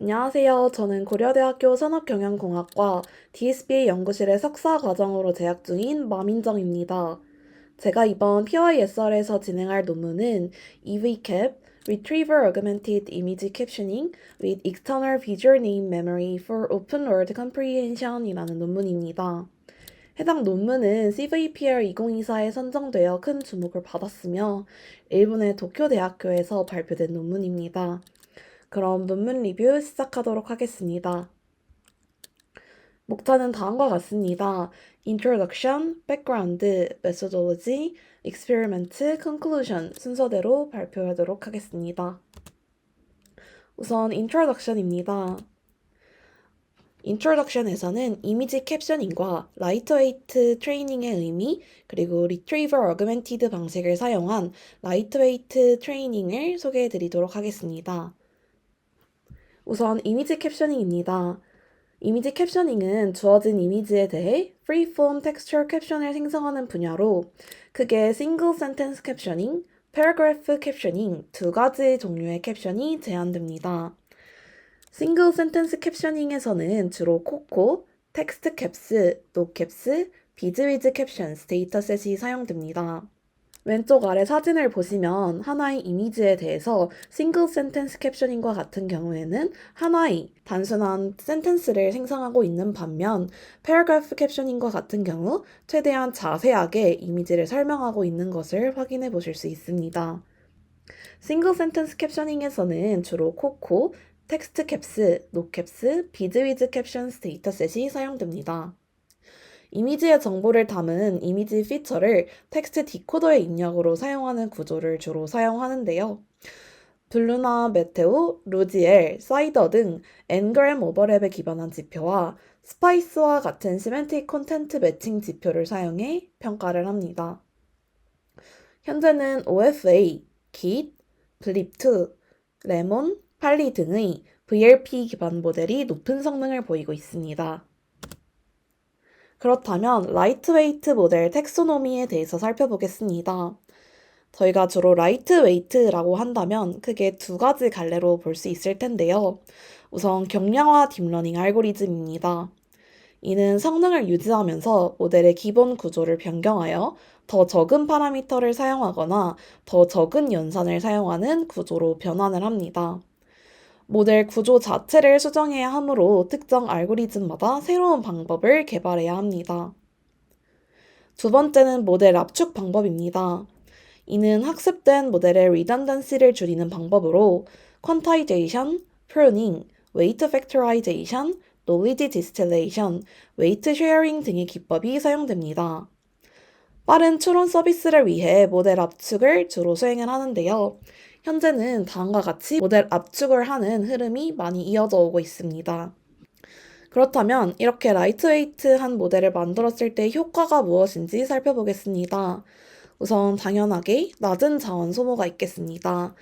안녕하세요. 저는 고려대학교 산업경영공학과 DSBA 연구실의 석사 과정으로 재학 중인 마민정입니다. 제가 이번 PYSR에서 진행할 논문은 EVCAP, Retrieval Augmented Image Captioning with External Visual Name Memory for Open World Comprehension 이라는 논문입니다. 해당 논문은 CVPR 2024에 선정되어 큰 주목을 받았으며 일본의 도쿄대학교에서 발표된 논문입니다. 그럼 논문 리뷰 시작하도록 하겠습니다. 목차는 다음과 같습니다. Introduction, Background, Methodology, Experiment, Conclusion 순서대로 발표하도록 하겠습니다. 우선 Introduction입니다. Introduction에서는 이미지 캡셔닝과 라이트웨이트 트레이닝의 의미, 그리고 Retrieval Augmented 방식을 사용한 라이트웨이트 트레이닝을 소개해 드리도록 하겠습니다. 우선 이미지 캡셔닝입니다. 이미지 캡셔닝은 주어진 이미지에 대해 Freeform Textual 캡션을 생성하는 분야로 크게 Single Sentence 캡셔닝, Paragraph 캡셔닝 두 가지 종류의 캡션이 제한됩니다. Single Sentence 캡셔닝에서는 주로 코코, 텍스트 캡스, 노 캡스, 비즈위즈 캡션스 데이터셋이 사용됩니다. 왼쪽 아래 사진을 보시면 하나의 이미지에 대해서 싱글 센텐스 캡셔닝과 같은 경우에는 하나의 단순한 센텐스를 생성하고 있는 반면 패러그래프 캡셔닝과 같은 경우 최대한 자세하게 이미지를 설명하고 있는 것을 확인해 보실 수 있습니다. 싱글 센텐스 캡셔닝에서는 주로 코코, 텍스트 캡스, 노 캡스, 비즈위즈 캡션스 데이터셋이 사용됩니다. 이미지의 정보를 담은 이미지 피처를 텍스트 디코더의 입력으로 사용하는 구조를 주로 사용하는데요. 블루나 메테오, 루지엘, 사이더 등 N그램 오버랩에 기반한 지표와 스파이스와 같은 시멘틱 콘텐트 매칭 지표를 사용해 평가를 합니다. 현재는 OFA, Git, Blip2, 레몬, 팔리 등의 VLP 기반 모델이 높은 성능을 보이고 있습니다. 그렇다면 라이트웨이트 모델 텍소노미에 대해서 살펴보겠습니다. 저희가 주로 라이트웨이트라고 한다면 크게 두 가지 갈래로 볼 수 있을 텐데요. 우선 경량화 딥러닝 알고리즘입니다. 이는 성능을 유지하면서 모델의 기본 구조를 변경하여 더 적은 파라미터를 사용하거나 더 적은 연산을 사용하는 구조로 변환을 합니다. 모델 구조 자체를 수정해야 하므로 특정 알고리즘마다 새로운 방법을 개발해야 합니다. 두 번째는 모델 압축 방법입니다. 이는 학습된 모델의 리던던시를 줄이는 방법으로 퀀타이제이션, 프루닝, 웨이트 팩토라이제이션, 노리지 디스틸레이션, 웨이트 쉐어링 등의 기법이 사용됩니다. 빠른 추론 서비스를 위해 모델 압축을 주로 수행을 하는데요. 현재는 다음과 같이 모델 압축을 하는 흐름이 많이 이어져 오고 있습니다. 그렇다면 이렇게 라이트웨이트한 모델을 만들었을 때 효과가 무엇인지 살펴보겠습니다. 우선 당연하게 낮은 자원 소모가 있겠습니다.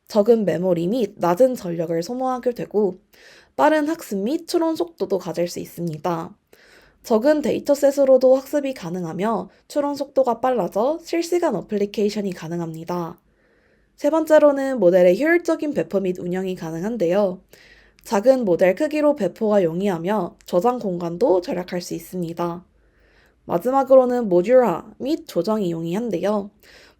적은 메모리 및 낮은 전력을 소모하게 되고 빠른 학습 및 추론 속도도 가질 수 있습니다. 적은 데이터셋으로도 학습이 가능하며 추론 속도가 빨라져 실시간 어플리케이션이 가능합니다. 세 번째로는 모델의 효율적인 배포 및 운영이 가능한데요. 작은 모델 크기로 배포가 용이하며 저장 공간도 절약할 수 있습니다. 마지막으로는 모듈화 및 조정이 용이한데요.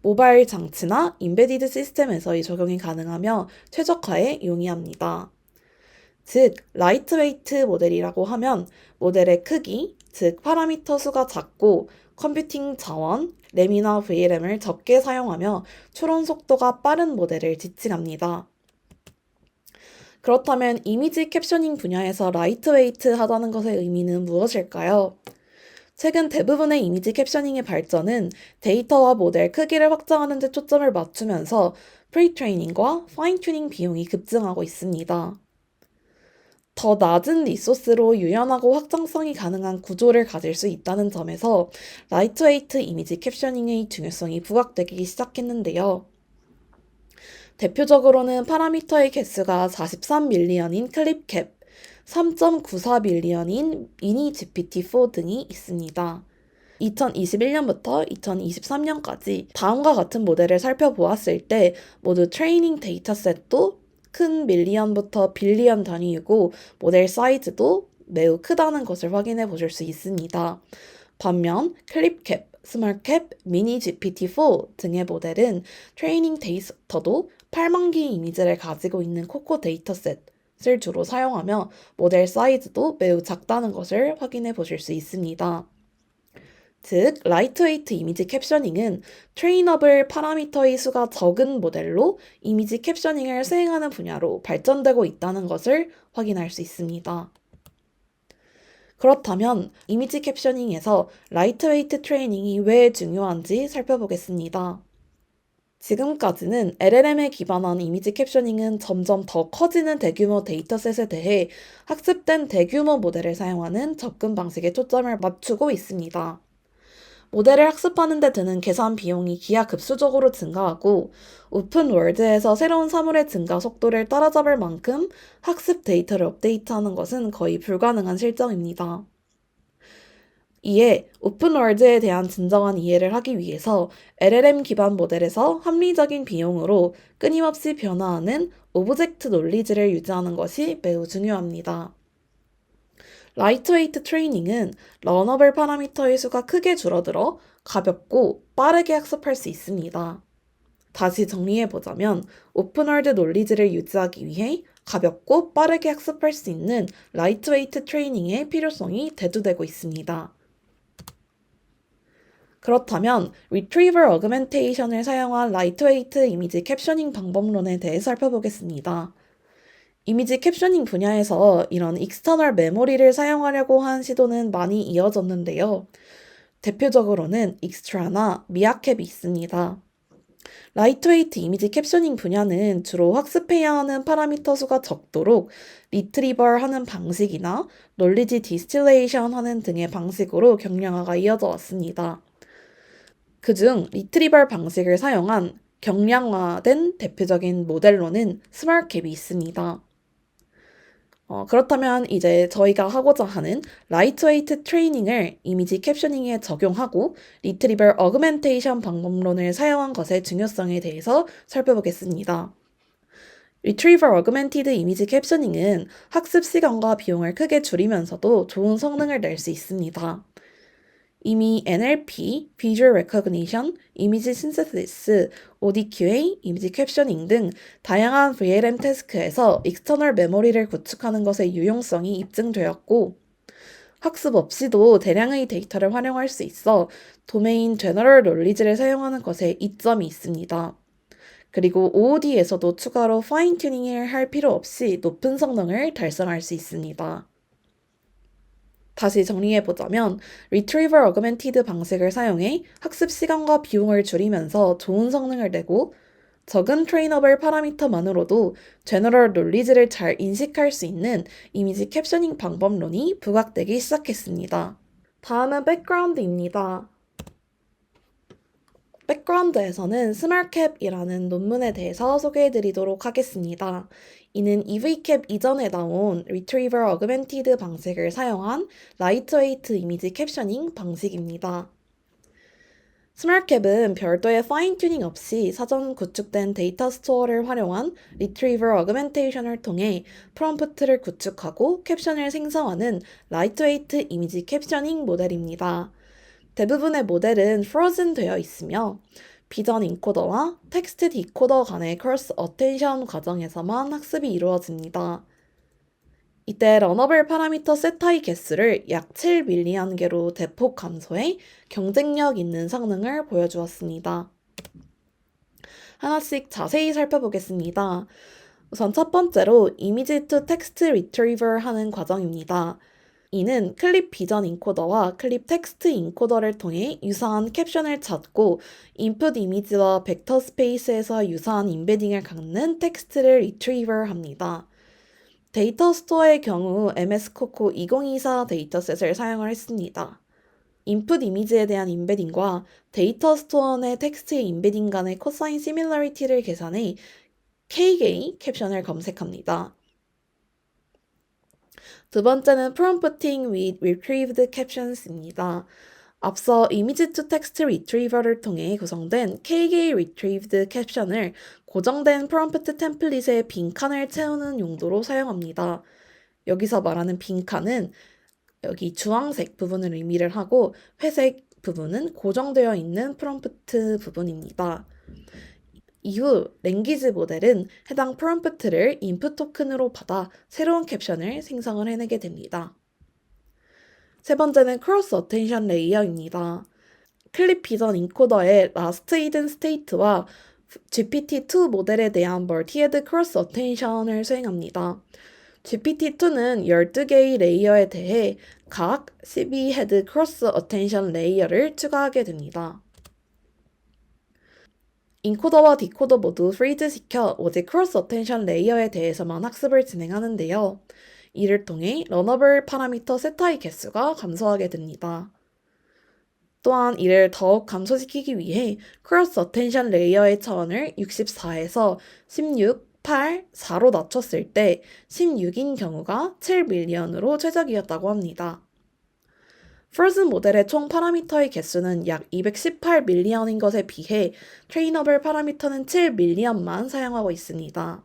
모바일 장치나 인베디드 시스템에서의 적용이 가능하며 최적화에 용이합니다. 즉, 라이트웨이트 모델이라고 하면 모델의 크기, 즉 파라미터 수가 작고 컴퓨팅 자원, 램이나 VRM을 적게 사용하며 추론 속도가 빠른 모델을 지칭합니다. 그렇다면 이미지 캡셔닝 분야에서 라이트웨이트 하다는 것의 의미는 무엇일까요? 최근 대부분의 이미지 캡셔닝의 발전은 데이터와 모델 크기를 확장하는 데 초점을 맞추면서 프리트레이닝과 파인튜닝 비용이 급증하고 있습니다. 더 낮은 리소스로 유연하고 확장성이 가능한 구조를 가질 수 있다는 점에서 라이트웨이트 이미지 캡셔닝의 중요성이 부각되기 시작했는데요. 대표적으로는 파라미터의 개수가 43밀리언인 클립캡, 3.94밀리언인 미니 GPT-4 등이 있습니다. 2021년부터 2023년까지 다음과 같은 모델을 살펴보았을 때 모두 트레이닝 데이터셋도 큰 밀리언부터 빌리언 단위이고 모델 사이즈도 매우 크다는 것을 확인해 보실 수 있습니다. 반면 클립캡, 스마트캡, 미니 GPT-4 등의 모델은 트레이닝 데이터도 8만 개의 이미지를 가지고 있는 코코 데이터셋을 주로 사용하며 모델 사이즈도 매우 작다는 것을 확인해 보실 수 있습니다. 즉, 라이트웨이트 이미지 캡셔닝은 트레이너블 파라미터의 수가 적은 모델로 이미지 캡셔닝을 수행하는 분야로 발전되고 있다는 것을 확인할 수 있습니다. 그렇다면 이미지 캡셔닝에서 라이트웨이트 트레이닝이 왜 중요한지 살펴보겠습니다. 지금까지는 LLM에 기반한 이미지 캡셔닝은 점점 더 커지는 대규모 데이터셋에 대해 학습된 대규모 모델을 사용하는 접근 방식에 초점을 맞추고 있습니다. 모델을 학습하는 데 드는 계산 비용이 기하급수적으로 증가하고 오픈 월드에서 새로운 사물의 증가 속도를 따라잡을 만큼 학습 데이터를 업데이트하는 것은 거의 불가능한 실정입니다. 이에 오픈 월드에 대한 진정한 이해를 하기 위해서 LLM 기반 모델에서 합리적인 비용으로 끊임없이 변화하는 오브젝트 논리지를 유지하는 것이 매우 중요합니다. 라이트웨이트 트레이닝은 러너블 파라미터의 수가 크게 줄어들어 가볍고 빠르게 학습할 수 있습니다. 다시 정리해보자면 오픈월드 논리지를 유지하기 위해 가볍고 빠르게 학습할 수 있는 라이트웨이트 트레이닝의 필요성이 대두되고 있습니다. 그렇다면 Retrieval Augmentation을 사용한 라이트웨이트 이미지 캡셔닝 방법론에 대해 살펴보겠습니다. 이미지 캡셔닝 분야에서 이런 익스터널 메모리를 사용하려고 한 시도는 많이 이어졌는데요. 대표적으로는 익스트라나 미아캡이 있습니다. 라이트웨이트 이미지 캡셔닝 분야는 주로 학습해야 하는 파라미터 수가 적도록 리트리벌 하는 방식이나 논리지 디스틸레이션 하는 등의 방식으로 경량화가 이어져 왔습니다. 그중 리트리벌 방식을 사용한 경량화된 대표적인 모델로는 스마트캡이 있습니다. 그렇다면 이제 저희가 하고자 하는 라이트웨이트 트레이닝을 이미지 캡셔닝에 적용하고 리트리벌 어그멘테이션 방법론을 사용한 것의 중요성에 대해서 살펴보겠습니다. Retrieval Augmented Image Captioning은 학습 시간과 비용을 크게 줄이면서도 좋은 성능을 낼 수 있습니다. 이미 NLP, Visual Recognition, Image Synthesis, ODQA, 이미지 캡셔닝 등 다양한 VLM 태스크에서 익스터널 메모리를 구축하는 것의 유용성이 입증되었고 학습 없이도 대량의 데이터를 활용할 수 있어 도메인 제너럴 논리지를 사용하는 것에 이점이 있습니다. 그리고 OOD에서도 추가로 파인 튜닝을 할 필요 없이 높은 성능을 달성할 수 있습니다. 다시 정리해보자면 Retrieval Augmented 방식을 사용해 학습 시간과 비용을 줄이면서 좋은 성능을 내고 적은 트레이너블 파라미터만으로도 제너럴 논리지를 잘 인식할 수 있는 이미지 캡셔닝 방법론이 부각되기 시작했습니다. 다음은 백그라운드입니다. 백그라운드에서는 스마트캡이라는 논문에 대해서 소개해드리도록 하겠습니다. 이는 EVCAP 이전에 나온 Retrieval Augmented 방식을 사용한 라이트웨이트 이미지 캡셔닝 방식입니다. 스마트캡은 별도의 파인 튜닝 없이 사전 구축된 데이터 스토어를 활용한 Retrieval Augmentation을 통해 프롬프트를 구축하고 캡션을 생성하는 라이트웨이트 이미지 캡셔닝 모델입니다. 대부분의 모델은 frozen 되어 있으며 비전 인코더와 텍스트 디코더 간의 크로스 어텐션 과정에서만 학습이 이루어집니다. 이때 러너블 파라미터 세타의 개수를 약 7밀리언 개로 대폭 감소해 경쟁력 있는 성능을 보여주었습니다. 하나씩 자세히 살펴보겠습니다. 우선 첫 번째로 이미지 투 텍스트 리트리버 하는 과정입니다. 이는 클립 비전 인코더와 클립 텍스트 인코더를 통해 유사한 캡션을 찾고 인풋 이미지와 벡터 스페이스에서 유사한 임베딩을 갖는 텍스트를 리트리버 합니다. 데이터 스토어의 경우 MS-COCO 2024 데이터셋을 사용을 했습니다. 인풋 이미지에 대한 임베딩과 데이터 스토어 내 텍스트의 임베딩 간의 코사인 시밀러리티를 계산해 KGA 캡션을 검색합니다. 두 번째는 Prompting with Retrieved Captions입니다. 앞서 Image to Text Retriever를 통해 구성된 KGA Retrieved Caption을 고정된 프롬프트 템플릿에 빈칸을 채우는 용도로 사용합니다. 여기서 말하는 빈칸은 여기 주황색 부분을 의미를 하고 회색 부분은 고정되어 있는 프롬프트 부분입니다. 이후 랭귀지 모델은 해당 프롬프트를 인풋 토큰으로 받아 새로운 캡션을 생성을 해내게 됩니다. 세 번째는 크로스 어텐션 레이어입니다. 클립 비전 인코더의 라스트 히든 스테이트와 GPT-2 모델에 대한 멀티-헤드 크로스 어텐션을 수행합니다. GPT-2는 12개의 레이어에 대해 각 12헤드 크로스 어텐션 레이어를 추가하게 됩니다. 인코더와 디코더 모두 프리즈시켜 오직 크로스 어텐션 레이어에 대해서만 학습을 진행하는데요. 이를 통해 러너블 파라미터 세타의 개수가 감소하게 됩니다. 또한 이를 더욱 감소시키기 위해 크로스 어텐션 레이어의 차원을 64에서 16, 8, 4로 낮췄을 때 16인 경우가 7밀리언으로 최적이었다고 합니다. 프로즌 모델의 총 파라미터의 개수는 약 218밀리언인 것에 비해 트레이너블 파라미터는 7밀리언만 사용하고 있습니다.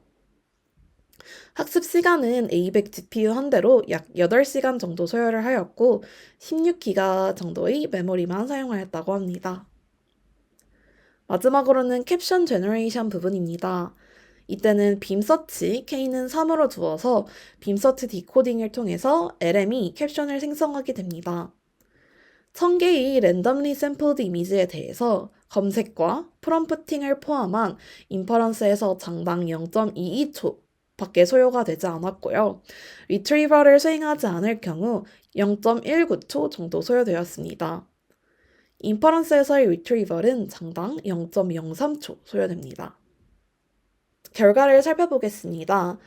학습 시간은 A100 GPU 한 대로 약 8시간 정도 소요를 하였고 16기가 정도의 메모리만 사용하였다고 합니다. 마지막으로는 캡션 제너레이션 부분입니다. 이때는 빔서치 K는 3으로 두어서 빔서치 디코딩을 통해서 LM이 캡션을 생성하게 됩니다. 1000개의 랜덤리 샘플드 이미지에 대해서 검색과 프롬프팅을 포함한 인퍼런스에서 장당 0.22초 밖에 소요가 되지 않았고요. 리트리버를 수행하지 않을 경우 0.19초 정도 소요되었습니다. 인퍼런스에서의 리트리버는 장당 0.03초 소요됩니다. 결과를 살펴보겠습니다.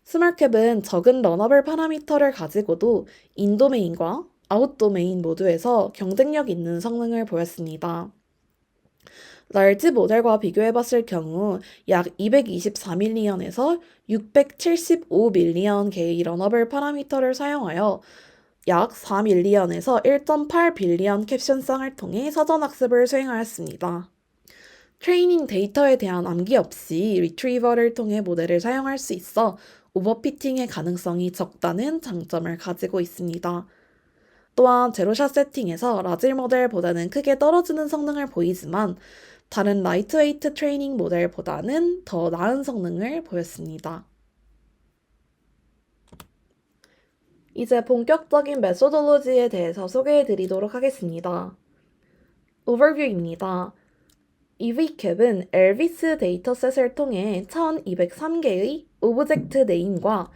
스몰캡은 적은 러너블 파라미터를 가지고도 인도메인과 아웃도메인 모두에서 경쟁력 있는 성능을 보였습니다. large 모델과 비교해봤을 경우 약 224밀리언에서 675밀리언 개의 러너블 파라미터를 사용하여 약 4밀리언에서 1.8빌리언 캡션쌍을 통해 사전학습을 수행하였습니다. 트레이닝 데이터에 대한 암기 없이 리트리버를 통해 모델을 사용할 수 있어 오버피팅의 가능성이 적다는 장점을 가지고 있습니다. 또한 제로샷 세팅에서 라지 모델보다는 크게 떨어지는 성능을 보이지만 다른 라이트웨이트 트레이닝 모델보다는 더 나은 성능을 보였습니다. 이제 본격적인 메소돌로지에 대해서 소개해 드리도록 하겠습니다. 오버뷰입니다. 이브이캡은 엘비스 데이터셋을 통해 1203개의 오브젝트 네임과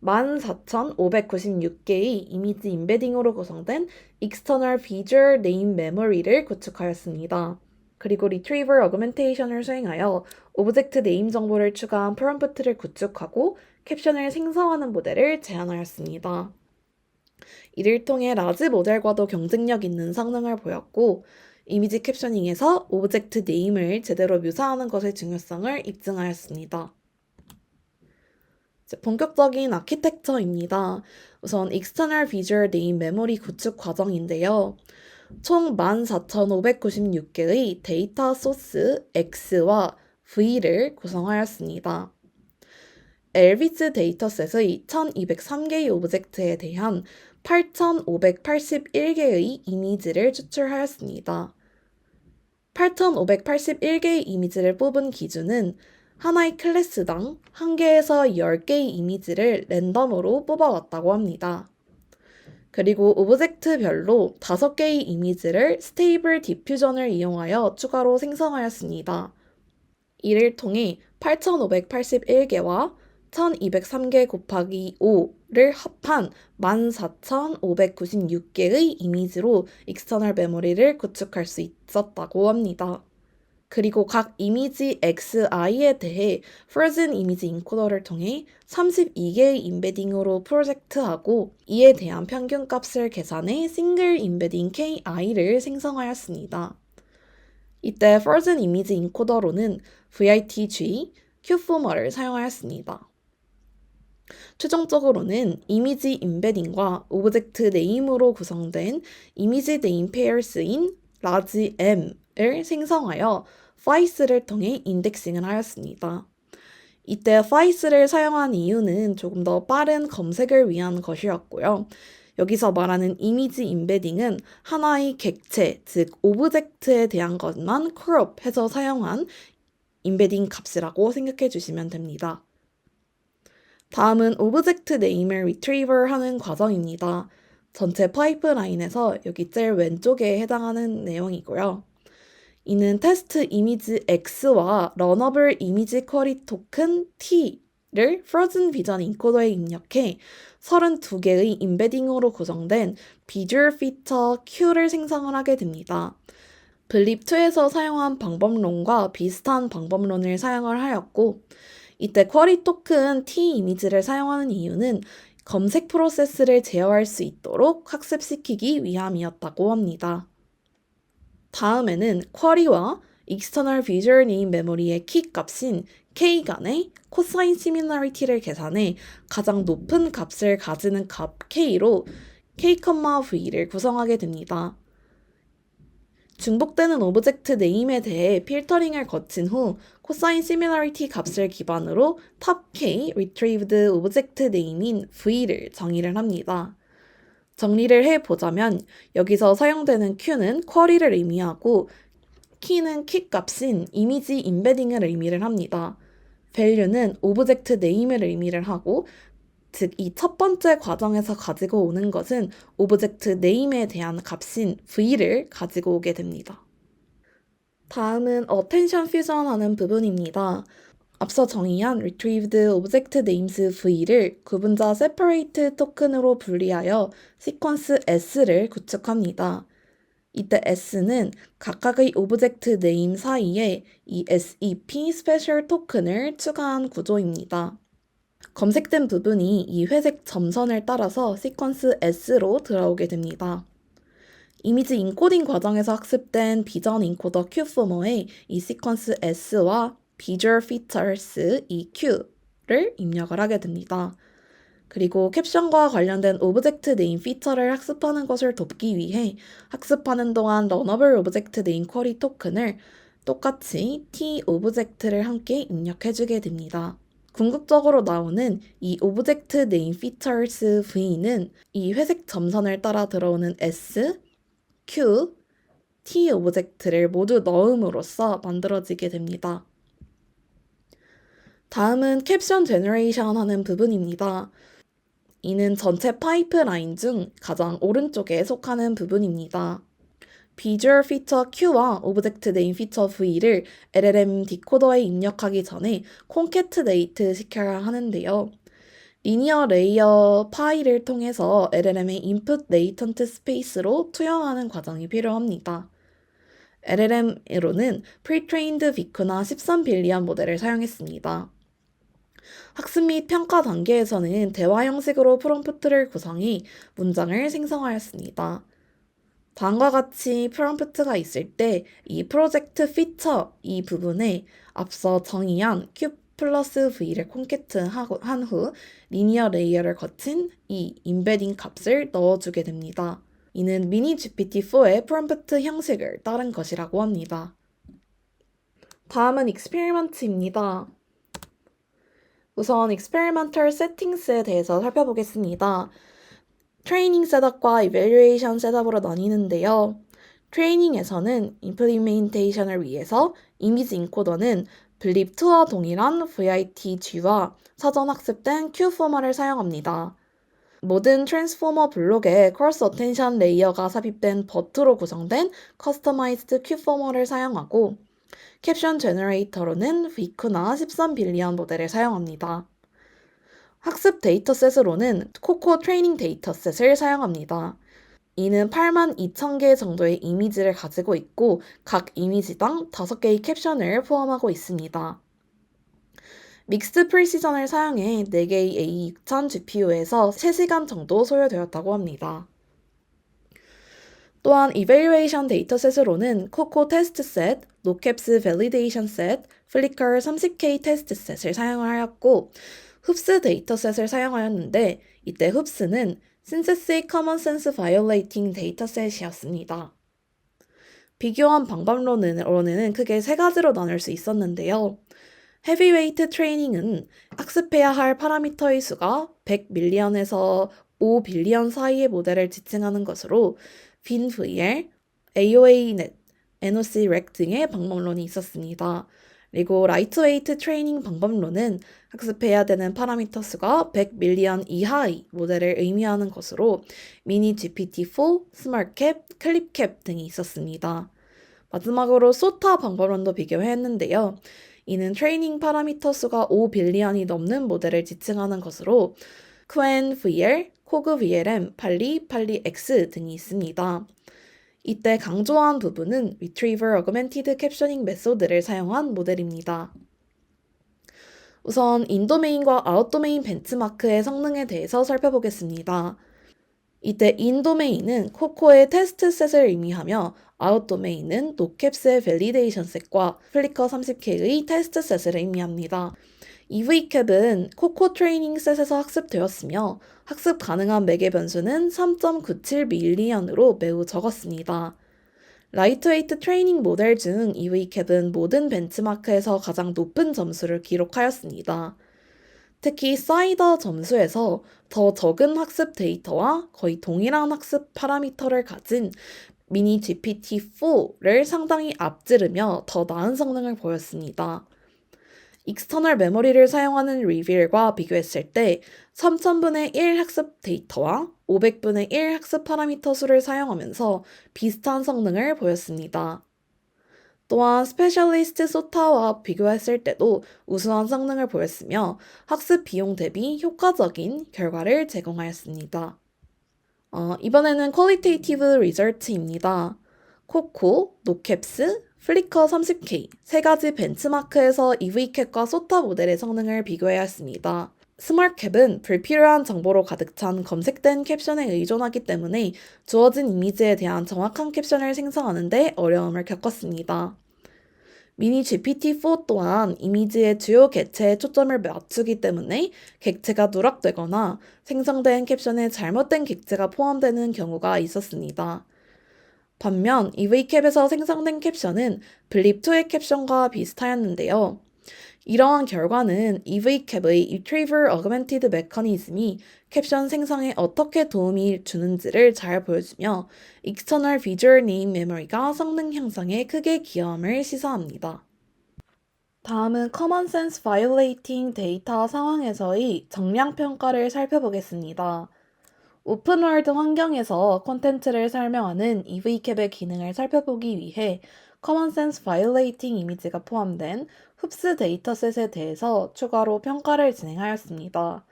14,596개의 이미지 임베딩으로 구성된 External Visual Name Memory를 구축하였습니다. 그리고 Retrieval Augmentation을 수행하여 오브젝트 네임 정보를 추가한 프롬프트를 구축하고 캡션을 생성하는 모델을 제안하였습니다. 이를 통해 라지 모델과도 경쟁력 있는 성능을 보였고 이미지 캡셔닝에서 오브젝트 네임을 제대로 묘사하는 것의 중요성을 입증하였습니다. 본격적인 아키텍처입니다. 우선 External Visual Name Memory 구축 과정인데요. 총 14,596개의 데이터 소스 X와 V를 구성하였습니다. 엘비스 데이터셋의 1203개의 오브젝트에 대한 8,581개의 이미지를 추출하였습니다. 8,581개의 이미지를 뽑은 기준은 하나의 클래스당 1개에서 10개의 이미지를 랜덤으로 뽑아왔다고 합니다. 그리고 오브젝트별로 5개의 이미지를 스테이블 디퓨전을 이용하여 추가로 생성하였습니다. 이를 통해 8,581개와 1,203개 곱하기 5를 합한 14,596개의 이미지로 익스터널 메모리를 구축할 수 있었다고 합니다. 그리고 각 이미지 XI에 대해 Frozen 이미지 인코더를 통해 32개의 임베딩으로 프로젝트하고 이에 대한 평균값을 계산해 싱글 임베딩 KI를 생성하였습니다. 이때 Frozen 이미지 인코더로는 VITG, Qformer를 사용하였습니다. 최종적으로는 이미지 임베딩과 오브젝트 네임으로 구성된 이미지 네임 페어스인 large M을 생성하여 FICE를 통해 인덱싱을 하였습니다. 이때 FICE를 사용한 이유는 조금 더 빠른 검색을 위한 것이었고요. 여기서 말하는 이미지 임베딩은 하나의 객체, 즉 오브젝트에 대한 것만 크롭해서 사용한 임베딩 값이라고 생각해 주시면 됩니다. 다음은 오브젝트 네임을 retrieval 하는 과정입니다. 전체 파이프라인에서 여기 제일 왼쪽에 해당하는 내용이고요. 이는 테스트 이미지 X와 러너블 이미지 쿼리 토큰 T를 프로즌 비전 인코더에 입력해 32개의 임베딩으로 구성된 비주얼 피처 Q를 생성을 하게 됩니다. 블립2에서 사용한 방법론과 비슷한 방법론을 사용을 하였고, 이때 쿼리 토큰 T 이미지를 사용하는 이유는 검색 프로세스를 제어할 수 있도록 학습시키기 위함이었다고 합니다. 다음에는 쿼리와 External Visual Name Memory의 키 값인 K 간의 코사인 시밀러리티를 계산해 가장 높은 값을 가지는 값 K로 K, V를 구성하게 됩니다. 중복되는 오브젝트 네임에 대해 필터링을 거친 후 코사인 시밀러리티 값을 기반으로 top K retrieved 오브젝트 네임인 V를 정의를 합니다. 정리를 해보자면 여기서 사용되는 Q는 쿼리를 의미하고 키는 키 값인 이미지 임베딩을 의미를 합니다. value는 오브젝트 네임을 의미를 하고 즉 이 첫 번째 과정에서 가지고 오는 것은 오브젝트 네임에 대한 값인 v를 가지고 오게 됩니다. 다음은 attention fusion 하는 부분입니다. 앞서 정의한 retrieved object names v를 구분자 separate 토큰으로 분리하여 시퀀스 s를 구축합니다. 이때 s는 각각의 오브젝트 네임 사이에 이 SEP 스페셜 토큰을 추가한 구조입니다. 검색된 부분이 이 회색 점선을 따라서 시퀀스 S로 들어오게 됩니다. 이미지 인코딩 과정에서 학습된 비전 인코더 Q포머에 이 시퀀스 S와 Visual Features 이 Q를 입력을 하게 됩니다. 그리고 캡션과 관련된 오브젝트 네임 피처를 학습하는 것을 돕기 위해 학습하는 동안 러너블 오브젝트 네임 쿼리 토큰을 똑같이 T 오브젝트를 함께 입력해주게 됩니다. 궁극적으로 나오는 이 오브젝트 네임 피처스 V는 이 회색 점선을 따라 들어오는 S, Q, T 오브젝트를 모두 넣음으로써 만들어지게 됩니다. 다음은 캡션 제너레이션 하는 부분입니다. 이는 전체 파이프라인 중 가장 오른쪽에 속하는 부분입니다. 비주얼 피처 Q와 오브젝트 네임 피처 V를 LLM 디코더에 입력하기 전에 콘캐트네이트 시켜야 하는데요. 리니어 레이어 파일을 통해서 LLM의 인풋 레이턴트 스페이스로 투영하는 과정이 필요합니다. LLM으로는 프리트레인드 비크나 13빌리언 모델을 사용했습니다. 학습 및 평가 단계에서는 대화 형식으로 프롬프트를 구성해 문장을 생성하였습니다. 다음과 같이 프롬프트가 있을 때 이 프로젝트 피처 이 부분에 앞서 정의한 Q 플러스 V를 콘캐트한 후 리니어 레이어를 거친 이 임베딩 값을 넣어주게 됩니다. 이는 미니 GPT-4의 프롬프트 형식을 따른 것이라고 합니다. 다음은 익스페리먼트입니다. 우선 experimental settings에 대해서 살펴보겠습니다. 트레이닝 셋업과 이밸류에이션 셋업으로 나뉘는데요. 트레이닝에서는 임플리멘테이션을 위해서 이미지 인코더는 블립2와 동일한 VIT-G와 사전 학습된 Q포머를 사용합니다. 모든 트랜스포머 블록에 크로스 어텐션 레이어가 삽입된 버트로 구성된 커스터마이즈드 Q포머를 사용하고 캡션 제너레이터로는 비크나 13빌리언 모델을 사용합니다. 학습 데이터셋으로는 코코 트레이닝 데이터셋을 사용합니다. 이는 82,000개 정도의 이미지를 가지고 있고 각 이미지당 5개의 캡션을 포함하고 있습니다. 믹스드 프리시전을 사용해 4개의 A6000 GPU에서 3시간 정도 소요되었다고 합니다. 또한 이밸류에이션 데이터셋으로는 코코 테스트셋, 노캡스 밸리데이션 셋, 플리커 30K 테스트셋을 사용하였고 흡스 데이터셋을 사용하였는데 이때 흡스는 Synthetic Common Sense Violating 데이터셋이었습니다. 비교한 방법론으로는 크게 3가지로 나눌 수 있었는데요. 헤비웨이트 트레이닝은 학습해야 할 파라미터의 수가 100밀리언에서 5빌리언 사이의 모델을 지칭하는 것으로 빈VR, AOAnet, NOC-REC 등의 방법론이 있었습니다. 그리고 라이트웨이트 트레이닝 방법론은 학습해야 되는 파라미터 수가 100밀리언 이하의 모델을 의미하는 것으로 미니 GPT-4, 스마트캡, 클립캡 등이 있었습니다. 마지막으로 소타 방법론도 비교했는데요. 이는 트레이닝 파라미터 수가 5빌리언이 넘는 모델을 지칭하는 것으로 QuenVL, CogVLM, 팔리, 팔리X 등이 있습니다. 이때 강조한 부분은 Retriever Augmented Captioning 메소드를 사용한 모델입니다. 우선 인도메인과 아웃도메인 벤치마크의 성능에 대해서 살펴보겠습니다. 이때 인도메인은 코코의 테스트셋을 의미하며 아웃도메인은 노캡스의 밸리데이션 셋과 플리커 30K의 테스트셋을 의미합니다. EVCap은 코코 트레이닝 셋에서 학습되었으며 학습 가능한 매개 변수는 3.97밀리언으로 매우 적었습니다. 라이트웨이트 트레이닝 모델 중 EVCap은 모든 벤치마크에서 가장 높은 점수를 기록하였습니다. 특히 사이더 점수에서 더 적은 학습 데이터와 거의 동일한 학습 파라미터를 가진 미니 GPT-4를 상당히 앞지르며 더 나은 성능을 보였습니다. 익스터널 메모리를 사용하는 리빌과 비교했을 때 3000분의 1 학습 데이터와 500분의 1 학습 파라미터 수를 사용하면서 비슷한 성능을 보였습니다. 또한 스페셜리스트 소타와 비교했을 때도 우수한 성능을 보였으며 학습 비용 대비 효과적인 결과를 제공하였습니다. 이번에는 퀄리테이티브 리저트입니다. 코코, 노캡스, 플리커 30K 세 가지 벤치마크에서 EVCap과 소타 모델의 성능을 비교해왔습니다. 스마트캡은 불필요한 정보로 가득 찬 검색된 캡션에 의존하기 때문에 주어진 이미지에 대한 정확한 캡션을 생성하는 데 어려움을 겪었습니다. 미니 GPT-4 또한 이미지의 주요 객체에 초점을 맞추기 때문에 객체가 누락되거나 생성된 캡션에 잘못된 객체가 포함되는 경우가 있었습니다. 반면 EVCap에서 생성된 캡션은 블립2의 캡션과 비슷하였는데요. 이러한 결과는 EVCap의 Retriever Augmented 메커니즘이 캡션 생성에 어떻게 도움이 주는지를 잘 보여주며 External Visual Name Memory가 성능 향상에 크게 기여함을 시사합니다. 다음은 Common Sense Violating 데이터 상황에서의 정량 평가를 살펴보겠습니다. 오픈월드 환경에서 콘텐츠를 설명하는 EVCap의 기능을 살펴보기 위해 Common Sense Violating 이미지가 포함된 흡스 데이터셋에 대해서 추가로 평가를 진행하였습니다.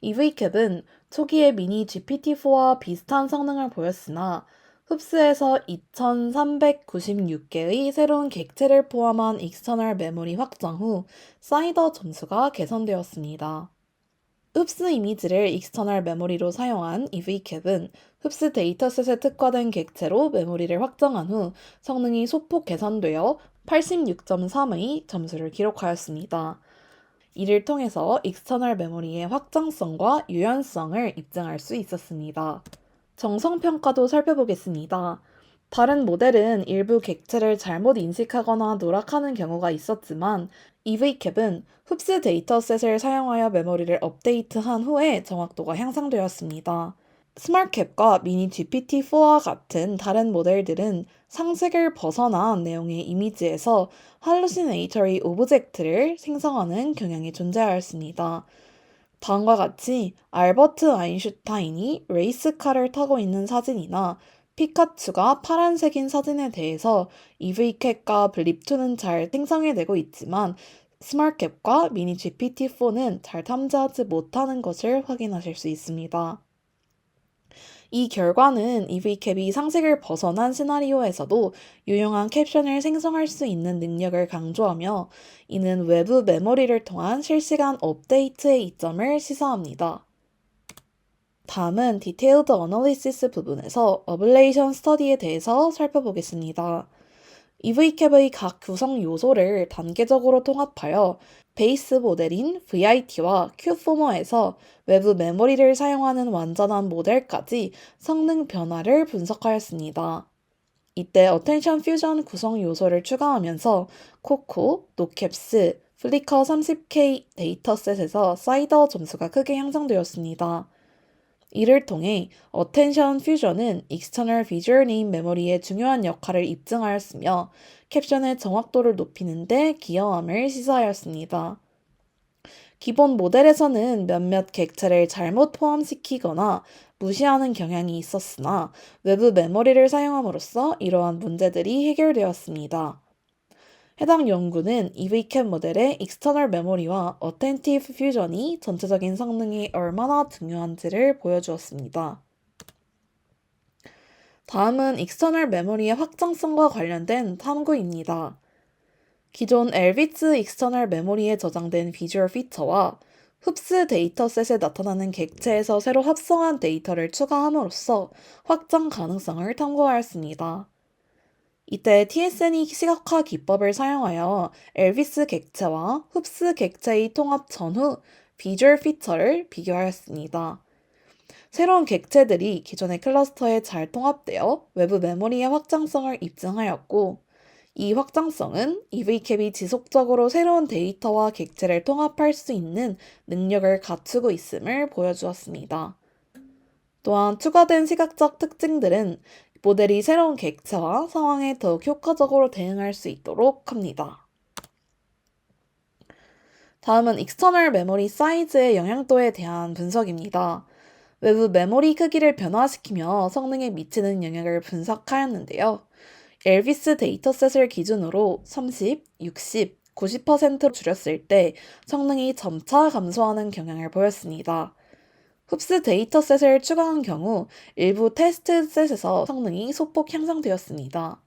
EVCap은 초기에 미니 GPT-4와 비슷한 성능을 보였으나 흡스에서 2396개의 새로운 객체를 포함한 익스터널 메모리 확장 후 사이더 점수가 개선되었습니다. 흡스 이미지를 익스터널 메모리로 사용한 EVCap은 흡스 데이터셋에 특화된 객체로 메모리를 확장한 후 성능이 소폭 개선되어 86.3의 점수를 기록하였습니다. 이를 통해서 익스터널 메모리의 확장성과 유연성을 입증할 수 있었습니다. 정성평가도 살펴보겠습니다. 다른 모델은 일부 객체를 잘못 인식하거나 누락하는 경우가 있었지만 EVCap은 흡스 데이터셋을 사용하여 메모리를 업데이트한 후에 정확도가 향상되었습니다. 스마트캡과 미니 GPT-4와 같은 다른 모델들은 상식을 벗어난 내용의 이미지에서 할루시네이터리 오브젝트를 생성하는 경향이 존재하였습니다. 다음과 같이 알버트 아인슈타인이 레이스카를 타고 있는 사진이나 피카츄가 파란색인 사진에 대해서 EVCap과 블립2는 잘 생성해내고 있지만 스마트캡과 미니 GPT-4는 잘 탐지하지 못하는 것을 확인하실 수 있습니다. 이 결과는 EVCap이 상식을 벗어난 시나리오에서도 유용한 캡션을 생성할 수 있는 능력을 강조하며 이는 외부 메모리를 통한 실시간 업데이트의 이점을 시사합니다. 다음은 디테일드 어널리시스 부분에서 어블레이션 스터디에 대해서 살펴보겠습니다. EVCap의 각 구성 요소를 단계적으로 통합하여 베이스 모델인 VIT와 Qformer에서 외부 메모리를 사용하는 완전한 모델까지 성능 변화를 분석하였습니다. 이때 어텐션 퓨전 구성 요소를 추가하면서 코코, 노캡스, 플리커 30K 데이터셋에서 사이더 점수가 크게 향상되었습니다. 이를 통해 Attention Fusion은 External Visual Name Memory의 중요한 역할을 입증하였으며 캡션의 정확도를 높이는 데 기여함을 시사하였습니다. 기본 모델에서는 몇몇 객체를 잘못 포함시키거나 무시하는 경향이 있었으나 외부 메모리를 사용함으로써 이러한 문제들이 해결되었습니다. 해당 연구는 EVCAP 모델의 익스터널 메모리와 어텐티브 퓨전이 전체적인 성능이 얼마나 중요한지를 보여주었습니다. 다음은 익스터널 메모리의 확장성과 관련된 탐구입니다. 기존 엘비츠 익스터널 메모리에 저장된 비주얼 피처와 흡스 데이터셋에 나타나는 객체에서 새로 합성한 데이터를 추가함으로써 확장 가능성을 탐구하였습니다. 이때 TSN이 시각화 기법을 사용하여 엘비스 객체와 흡스 객체의 통합 전후 비주얼 피처를 비교하였습니다. 새로운 객체들이 기존의 클러스터에 잘 통합되어 외부 메모리의 확장성을 입증하였고, 이 확장성은 EVCap이 지속적으로 새로운 데이터와 객체를 통합할 수 있는 능력을 갖추고 있음을 보여주었습니다. 또한 추가된 시각적 특징들은 모델이 새로운 객체와 상황에 더욱 효과적으로 대응할 수 있도록 합니다. 다음은 익스터널 메모리 사이즈의 영향도에 대한 분석입니다. 외부 메모리 크기를 변화시키며 성능에 미치는 영향을 분석하였는데요. 엘비스 데이터셋을 기준으로 30, 60, 90%로 줄였을 때 성능이 점차 감소하는 경향을 보였습니다. 흡스 데이터셋을 추가한 경우 일부 테스트셋에서 성능이 소폭 향상되었습니다.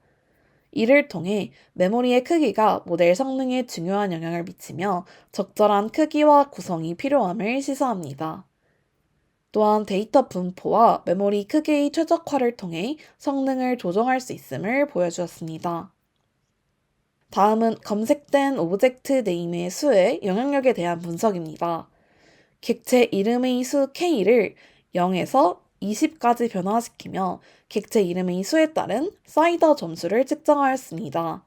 이를 통해 메모리의 크기가 모델 성능에 중요한 영향을 미치며 적절한 크기와 구성이 필요함을 시사합니다. 또한 데이터 분포와 메모리 크기의 최적화를 통해 성능을 조정할 수 있음을 보여주었습니다. 다음은 검색된 오브젝트 네임의 수의 영향력에 대한 분석입니다. 객체 이름의 수 K를 0에서 20까지 변화시키며 객체 이름의 수에 따른 사이더 점수를 측정하였습니다.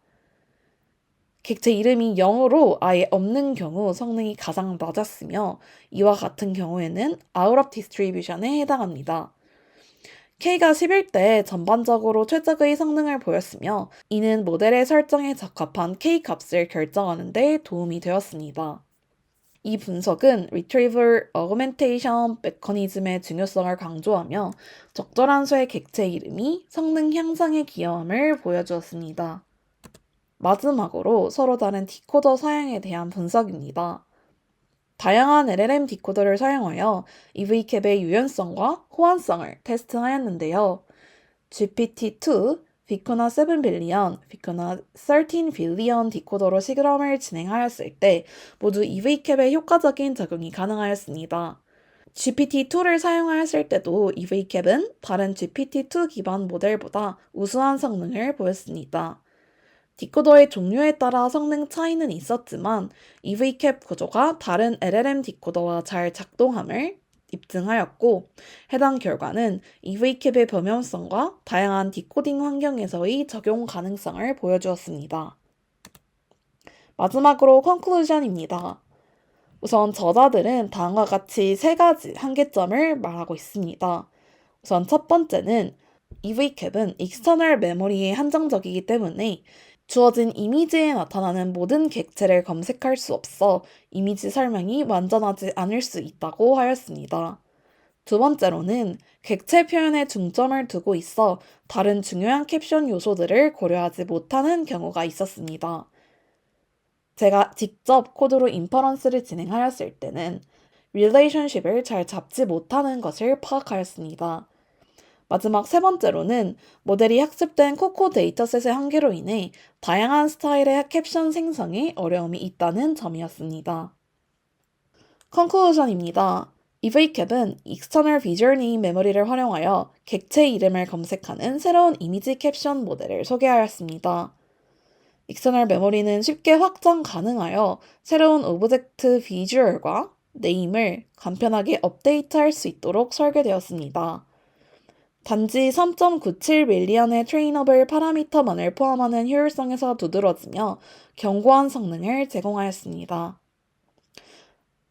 객체 이름이 0으로 아예 없는 경우 성능이 가장 낮았으며 이와 같은 경우에는 out of distribution에 해당합니다. K가 10일 때 전반적으로 최적의 성능을 보였으며 이는 모델의 설정에 적합한 K 값을 결정하는 데 도움이 되었습니다. 이 분석은 Retrieval Augmentation 메커니즘의 중요성을 강조하며 적절한 수의 객체 이름이 성능 향상에 기여함을 보여주었습니다. 마지막으로 서로 다른 디코더 사양에 대한 분석입니다. 다양한 LLM 디코더를 사용하여 EVCap의 유연성과 호환성을 테스트하였는데요. GPT-2, 비코나 7 빌리언, 비코나 13 빌리언 디코더로 실험을 진행하였을 때 모두 EVCap의 효과적인 적용이 가능하였습니다. GPT-2를 사용하였을 때도 EVCap은 다른 GPT-2 기반 모델보다 우수한 성능을 보였습니다. 디코더의 종류에 따라 성능 차이는 있었지만 EVCap 구조가 다른 LLM 디코더와 잘 작동함을 입증하였고 해당 결과는 EVCap의 범용성과 다양한 디코딩 환경에서의 적용 가능성을 보여주었습니다. 마지막으로 컨클루전입니다. 우선 저자들은 다음과 같이 세 가지 한계점을 말하고 있습니다. 우선 첫 번째는 EVCap은 익스터널 메모리에 한정적이기 때문에 주어진 이미지에 나타나는 모든 객체를 검색할 수 없어 이미지 설명이 완전하지 않을 수 있다고 하였습니다. 두 번째로는 객체 표현에 중점을 두고 있어 다른 중요한 캡션 요소들을 고려하지 못하는 경우가 있었습니다. 제가 직접 코드로 인퍼런스를 진행하였을 때는 릴레이션십을 잘 잡지 못하는 것을 파악하였습니다. 마지막 세 번째로는 모델이 학습된 코코 데이터셋의 한계로 인해 다양한 스타일의 캡션 생성에 어려움이 있다는 점이었습니다. 컨클루전입니다. EVCap은 External Visual Name 메모리를 활용하여 객체 이름을 검색하는 새로운 이미지 캡션 모델을 소개하였습니다. 익스터널 메모리는 쉽게 확장 가능하여 새로운 오브젝트 비주얼과 네임을 간편하게 업데이트할 수 있도록 설계되었습니다. 단지 3.97밀리언의 트레이너블 파라미터만을 포함하는 효율성에서 두드러지며 견고한 성능을 제공하였습니다.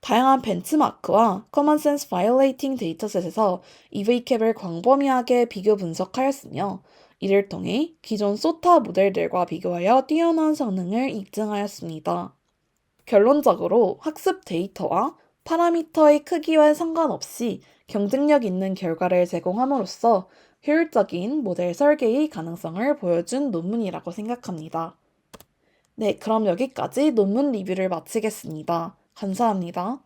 다양한 벤치마크와 커먼센스 바이올레이팅 데이터셋에서 EVCap을 광범위하게 비교 분석하였으며 이를 통해 기존 소타 모델들과 비교하여 뛰어난 성능을 입증하였습니다. 결론적으로 학습 데이터와 파라미터의 크기와 상관없이 경쟁력 있는 결과를 제공함으로써 효율적인 모델 설계의 가능성을 보여준 논문이라고 생각합니다. 네, 그럼 여기까지 논문 리뷰를 마치겠습니다. 감사합니다.